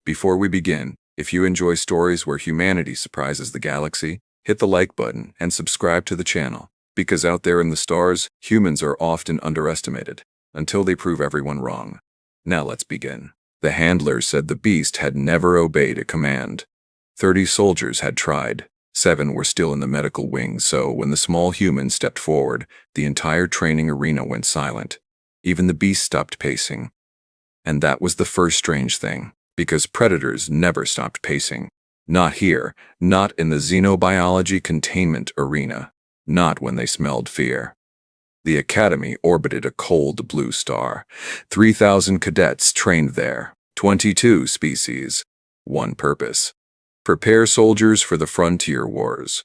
Before we begin, if you enjoy stories where humanity surprises the galaxy, hit the like button and subscribe to the channel, because out there in the stars, humans are often underestimated, until they prove everyone wrong. Now let's begin. The handler said the beast had never obeyed a command. 30 soldiers had tried. 7 were still in the medical wing, so when the small human stepped forward, the entire training arena went silent. Even the beast stopped pacing. And that was the first strange thing, because predators never stopped pacing. Not here, not in the xenobiology containment arena, not when they smelled fear. The academy orbited a cold blue star. 3,000 cadets trained there, 22 species, one purpose: prepare soldiers for the frontier wars.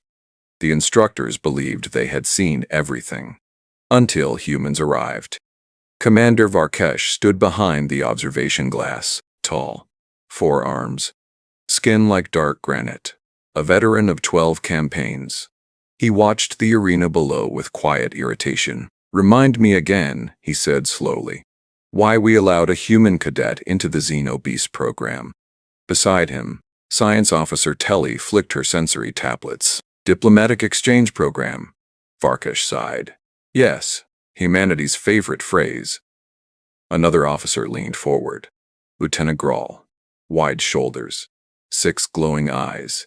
The instructors believed they had seen everything, until humans arrived. Commander Varkesh stood behind the observation glass, tall, 4 arms, skin like dark granite, a veteran of 12 campaigns. He watched the arena below with quiet irritation. "Remind me again," he said slowly, "why we allowed a human cadet into the Xenobeast program." Beside him, Science Officer Telly flicked her sensory tablets. "Diplomatic exchange program." Varkesh sighed. "Yes, humanity's favorite phrase." Another officer leaned forward. Lieutenant Grawl, wide shoulders, 6 glowing eyes.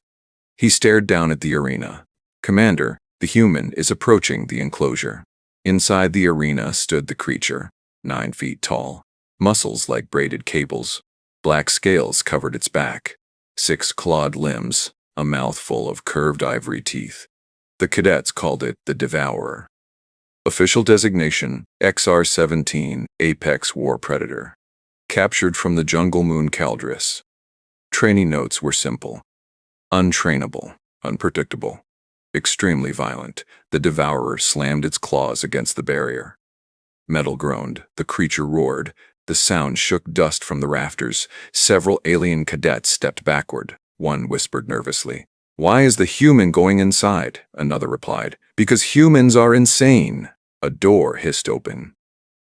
He stared down at the arena. "Commander, the human is approaching the enclosure." Inside the arena stood the creature, 9 feet tall, muscles like braided cables, black scales covered its back, 6 clawed limbs, a mouth full of curved ivory teeth. The cadets called it the Devourer. Official designation, XR-17, Apex War Predator. Captured from the jungle moon Caldris. Training notes were simple. Untrainable, unpredictable, extremely violent. The Devourer slammed its claws against the barrier. Metal groaned, the creature roared, the sound shook dust from the rafters. Several alien cadets stepped backward. One whispered nervously, "Why is the human going inside?" Another replied, "Because humans are insane." A door hissed open,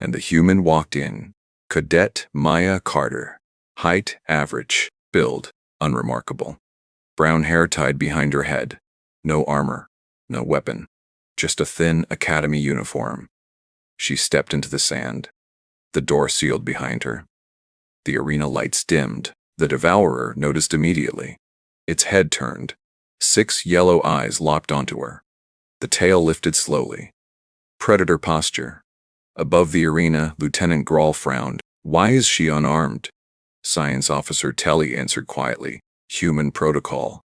and the human walked in. Cadet Maya Carter. Height average, build unremarkable. Brown hair tied behind her head. No armor, no weapon, just a thin academy uniform. She stepped into the sand. The door sealed behind her. The arena lights dimmed. The Devourer noticed immediately. Its head turned. 6 yellow eyes locked onto her. The tail lifted slowly. Predator posture. Above the arena, Lieutenant Grawl frowned. "Why is she unarmed?" Science Officer Telly answered quietly, "Human protocol."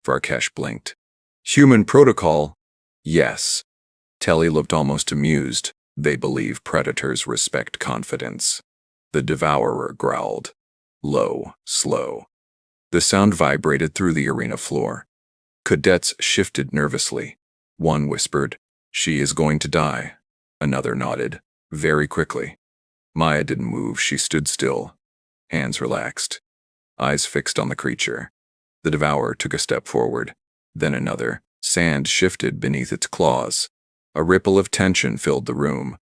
Varkesh blinked. "Human protocol?" "Yes." Telly looked almost amused. "They believe predators respect confidence." The Devourer growled. Low, slow. The sound vibrated through the arena floor. Cadets shifted nervously. One whispered, "She is going to die." Another nodded, very quickly. Maya didn't move. She stood still, hands relaxed, eyes fixed on the creature. The Devourer took a step forward, then another. Sand shifted beneath its claws. A ripple of tension filled the room.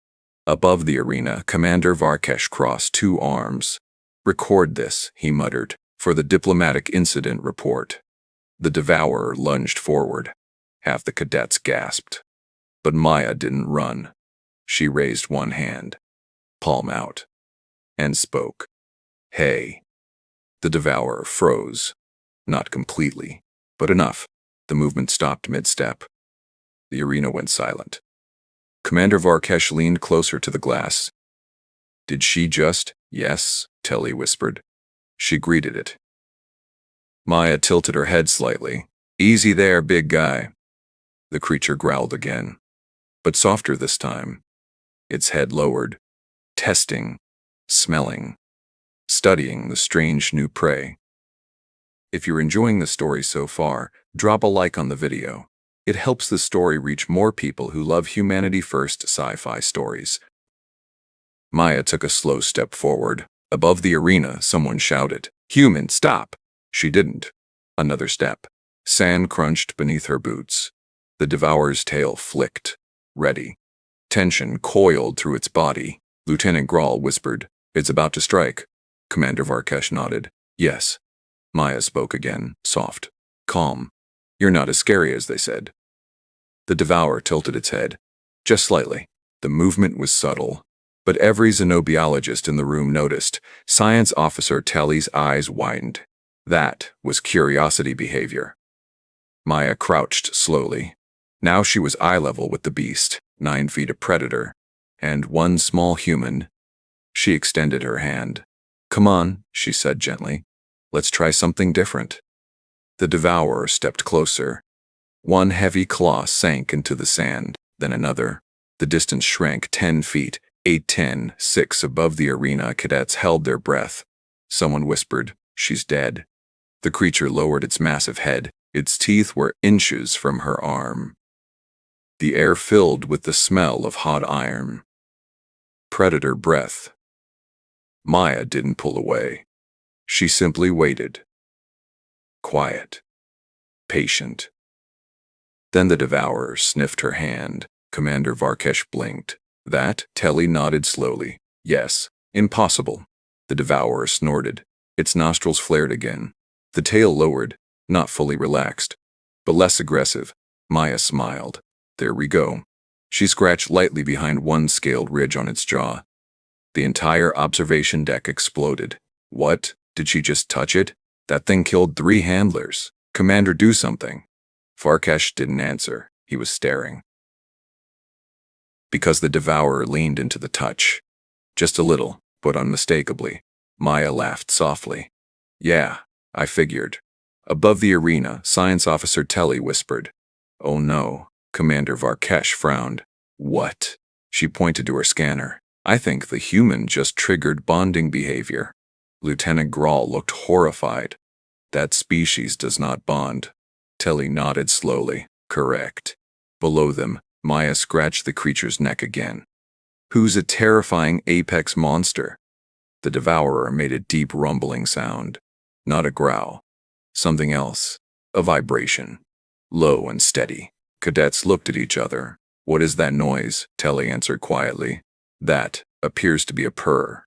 Above the arena, Commander Varkesh crossed 2 arms. "Record this," he muttered, "for the diplomatic incident report." The Devourer lunged forward. Half the cadets gasped. But Maya didn't run. She raised one hand, palm out, and spoke. "Hey." The Devourer froze. Not completely, but enough. The movement stopped mid-step. The arena went silent. Commander Varkesh leaned closer to the glass. "Did she just?" "Yes," Telly whispered. "She greeted it." Maya tilted her head slightly. "Easy there, big guy." The creature growled again, but softer this time. Its head lowered, testing, smelling, studying the strange new prey. If you're enjoying the story so far, drop a like on the video. It helps the story reach more people who love humanity-first sci-fi stories. Maya took a slow step forward. Above the arena, someone shouted, "Human, stop!" She didn't. Another step. Sand crunched beneath her boots. The Devourer's tail flicked, ready. Tension coiled through its body. Lieutenant Grawl whispered, "It's about to strike." Commander Varkesh nodded. "Yes, Maya spoke again, soft, calm. You're not as scary as they said. The Devourer tilted its head, just slightly. The movement was subtle, but every xenobiologist in the room noticed. Science Officer Telly's eyes widened. That was curiosity behavior. Maya crouched slowly. Now she was eye level with the beast, 9 feet of predator, and one small human. She extended her hand. Come on, she said gently. Let's try something different. The Devourer stepped closer. One heavy claw sank into the sand, then another. The distance shrank 10 feet, 8, 10, 6 above the arena. Cadets held their breath. Someone whispered, "She's dead." The creature lowered its massive head. Its teeth were inches from her arm. The air filled with the smell of hot iron. Predator breath. Maya didn't pull away. She simply waited. Quiet. Patient. Then the Devourer sniffed her hand. Commander Varkesh blinked. That? Telly nodded slowly. Yes. Impossible. The Devourer snorted. Its nostrils flared again. The tail lowered, not fully relaxed, but less aggressive. Maya smiled. There we go. She scratched lightly behind one scaled ridge on its jaw. The entire observation deck exploded. What? Did she just touch it? That thing killed 3 handlers. Commander, do something. Varkesh didn't answer. He was staring. Because the Devourer leaned into the touch. Just a little, but unmistakably. Maya laughed softly. Yeah, I figured. Above the arena, Science Officer Telly whispered. Oh no. Commander Varkesh frowned. What? She pointed to her scanner. I think the human just triggered bonding behavior. Lieutenant Grawl looked horrified. That species does not bond. Telly nodded slowly. Correct. Below them, Maya scratched the creature's neck again. Who's a terrifying apex monster? The Devourer made a deep rumbling sound. Not a growl. Something else. A vibration. Low and steady. Cadets looked at each other. What is that noise? Telly answered quietly. That appears to be a purr.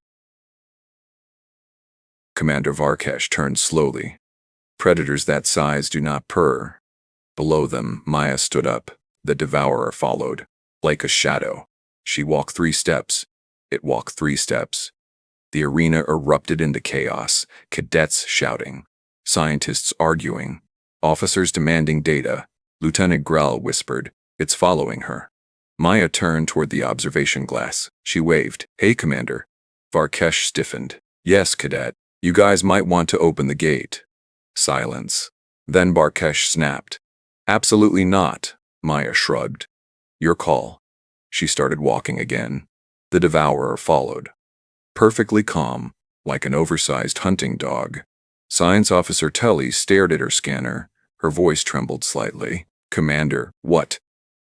Commander Varkesh turned slowly. Predators that size do not purr. Below them, Maya stood up. The Devourer followed. Like a shadow. She walked 3 steps. It walked 3 steps. The arena erupted into chaos. Cadets shouting. Scientists arguing. Officers demanding data. Lieutenant Grawl whispered, "It's following her." Maya turned toward the observation glass. She waved. "Hey, Commander." Varkesh stiffened. "Yes, Cadet. You guys might want to open the gate." Silence. Then Varkesh snapped. "Absolutely not." Maya shrugged. "Your call." She started walking again. The Devourer followed. Perfectly calm, like an oversized hunting dog. Science Officer Telly stared at her scanner. Her voice trembled slightly. "Commander, what?"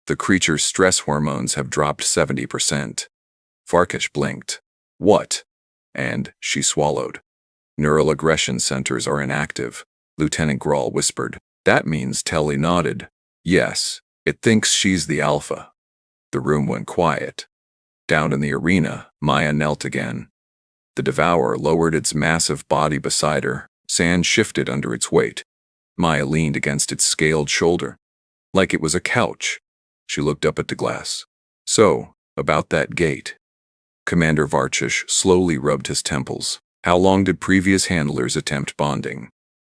"The creature's stress hormones have dropped 70%. Varkesh blinked. "What?" And she swallowed. "Neural aggression centers are inactive," Lieutenant Grawl whispered. "That means," Telly nodded. "Yes, it thinks she's the alpha." The room went quiet. Down in the arena, Maya knelt again. The Devourer lowered its massive body beside her. Sand shifted under its weight. Maya leaned against its scaled shoulder. Like it was a couch. She looked up at the glass. "So, about that gate." Commander Varkesh slowly rubbed his temples. "How long did previous handlers attempt bonding?"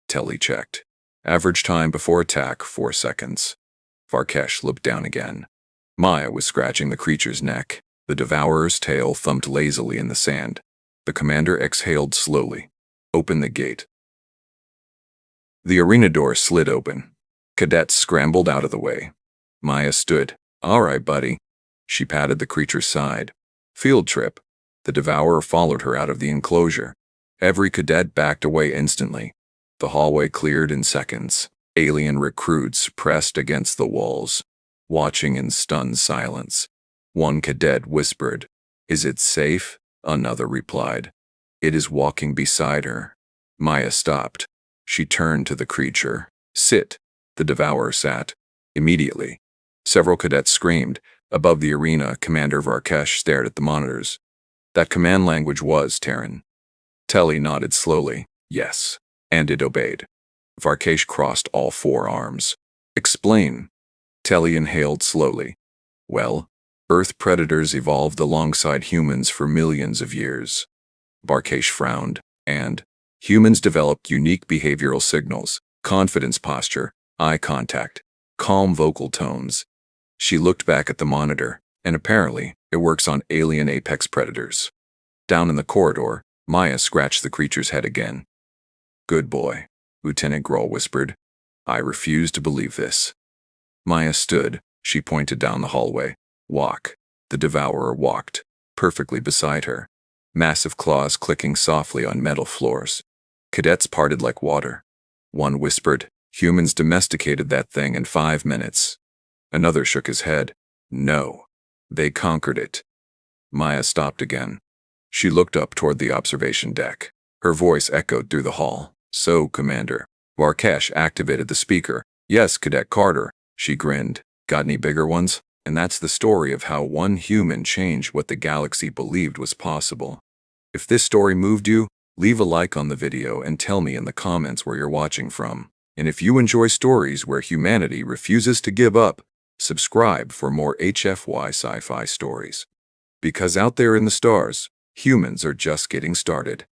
Telly checked. "Average time before attack, 4 seconds. Varkesh looked down again. Maya was scratching the creature's neck. The Devourer's tail thumped lazily in the sand. The commander exhaled slowly. "Open the gate." The arena door slid open. Cadets scrambled out of the way. Maya stood. "All right, buddy." She patted the creature's side. "Field trip." The Devourer followed her out of the enclosure. Every cadet backed away instantly. The hallway cleared in seconds. Alien recruits pressed against the walls, watching in stunned silence. One cadet whispered, "Is it safe?" Another replied, "It is walking beside her." Maya stopped. She turned to the creature. "Sit." The Devourer sat. Immediately, several cadets screamed. Above the arena, Commander Varkesh stared at the monitors. That command language was Terran. Telly nodded slowly. "Yes." And it obeyed. Varkesh crossed all four arms. Explain. Telly inhaled slowly. Well, Earth predators evolved alongside humans for millions of years. Varkesh frowned, and humans developed unique behavioral signals, confidence posture, eye contact, calm vocal tones. She looked back at the monitor, and apparently, it works on alien apex predators. Down in the corridor, Maya scratched the creature's head again. Good boy, Lieutenant Grohl whispered. I refuse to believe this. Maya stood. She pointed down the hallway. Walk. The devourer walked, perfectly beside her, massive claws clicking softly on metal floors. Cadets parted like water. One whispered, humans domesticated that thing in 5 minutes. Another shook his head. No. They conquered it. Maya stopped again. She looked up toward the observation deck. Her voice echoed through the hall. So, Commander. Varkesh activated the speaker. Yes, Cadet Carter. She grinned. Got any bigger ones? And that's the story of how one human changed what the galaxy believed was possible. If this story moved you, leave a like on the video and tell me in the comments where you're watching from. And if you enjoy stories where humanity refuses to give up, subscribe for more HFY Sci-Fi stories. Because out there in the stars, humans are just getting started.